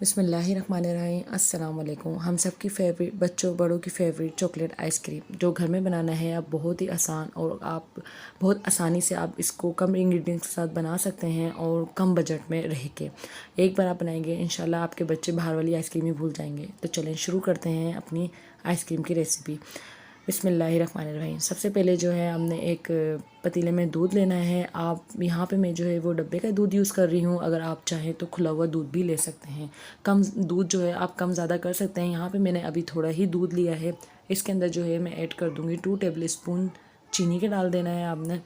बिस्मिल्लाहिर्रहमानिर्रहीम। अस्सलाम वालेकुम। हम सब की फेवरेट, बच्चों बड़ों की फेवरेट चॉकलेट आइसक्रीम जो घर में बनाना है अब बहुत ही आसान, और आप बहुत आसानी से आप इसको कम इंग्रेडिएंट्स के साथ बना सकते हैं और कम बजट में रह के। एक बार आप बनाएंगे इंशाल्लाह आपके बच्चे बाहर वाली आइसक्रीम ही भूल जाएंगे। तो चलें शुरू करते हैं अपनी आइसक्रीम की रेसिपी। बिस्मिल्लाहिर्रहमानिर्रहीम। सबसे पहले जो है हमने एक पतीले में दूध लेना है। आप यहाँ पे मैं जो है वो डब्बे का दूध यूज़ कर रही हूँ। अगर आप चाहें तो खुला हुआ दूध भी ले सकते हैं। कम दूध जो है आप कम ज़्यादा कर सकते हैं। यहाँ पे मैंने अभी थोड़ा ही दूध लिया है। इसके अंदर जो है मैं ऐड कर दूँगी 2 टेबल स्पून चीनी के डाल देना है आपने,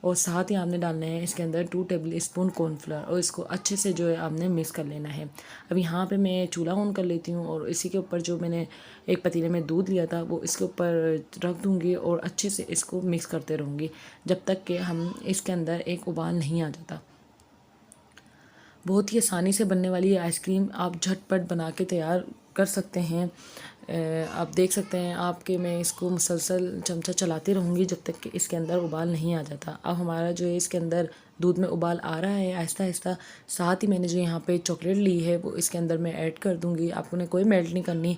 और साथ ही आपने डालना है इसके अंदर 2 टेबल स्पून कॉर्नफ्लोर, और इसको अच्छे से जो है आपने मिक्स कर लेना है। अब यहाँ पे मैं चूल्हा ऑन कर लेती हूँ और इसी के ऊपर जो मैंने एक पतीले में दूध लिया था वो इसके ऊपर रख दूँगी और अच्छे से इसको मिक्स करते रहूँगी जब तक कि हम इसके अंदर एक उबाल नहीं आ जाता। बहुत ही आसानी से बनने वाली ये आइसक्रीम आप झटपट बना के तैयार कर सकते हैं। आप देख सकते हैं आपके मैं इसको मुसलसल चमचा चलाती रहूँगी जब तक कि इसके अंदर उबाल नहीं आ जाता। अब हमारा जो है इसके अंदर दूध में उबाल आ रहा है आहिस्ता आहिस्ता। साथ ही मैंने जो यहाँ पे चॉकलेट ली है वो इसके अंदर मैं ऐड कर दूँगी। आपने कोई मेल्ट नहीं करनी,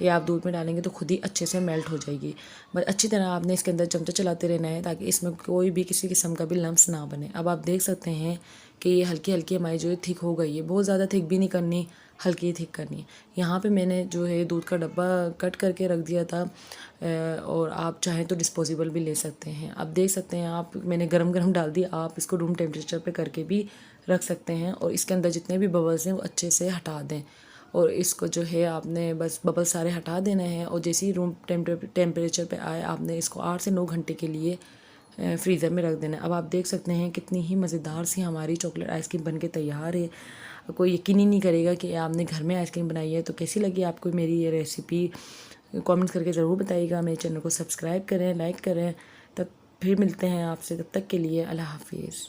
ये आप दूध में डालेंगे तो खुद ही अच्छे से मेल्ट हो जाएगी। बस अच्छी तरह आपने इसके अंदर चमचा चलाते रहना है ताकि इसमें कोई भी किसी किस्म का भी लम्स ना बने। अब आप देख सकते हैं कि ये हल्की हल्की हमारी जो है थिक हो गई है। बहुत ज़्यादा थिक भी नहीं करनी, हल्की ही थिक करनी है। यहाँ पे मैंने जो है दूध का डब्बा कट करके रख दिया था, और आप चाहें तो डिस्पोजेबल भी ले सकते हैं। अब देख सकते हैं आप, मैंने गरम गरम डाल दिया। आप इसको रूम टेम्परेचर पे करके भी रख सकते हैं और इसके अंदर जितने भी बबल्स हैं वो अच्छे से हटा दें। और इसको जो है आपने बस बबल सारे हटा देने हैं, और जैसे ही रूम टेम्परेचर पे आए आपने इसको 8 से 9 घंटे के लिए फ्रीज़र में रख देना है। अब आप देख सकते हैं कितनी ही मज़ेदार सी हमारी चॉकलेट आइसक्रीम बन के तैयार है। कोई यकीन ही नहीं करेगा कि आपने घर में आइसक्रीम बनाई है। तो कैसी लगी आपको मेरी ये रेसिपी, कमेंट्स करके ज़रूर बताइएगा। मेरे चैनल को सब्सक्राइब करें, लाइक करें। तब फिर मिलते हैं आपसे, तब तक के लिए अल्लाह हाफिज़।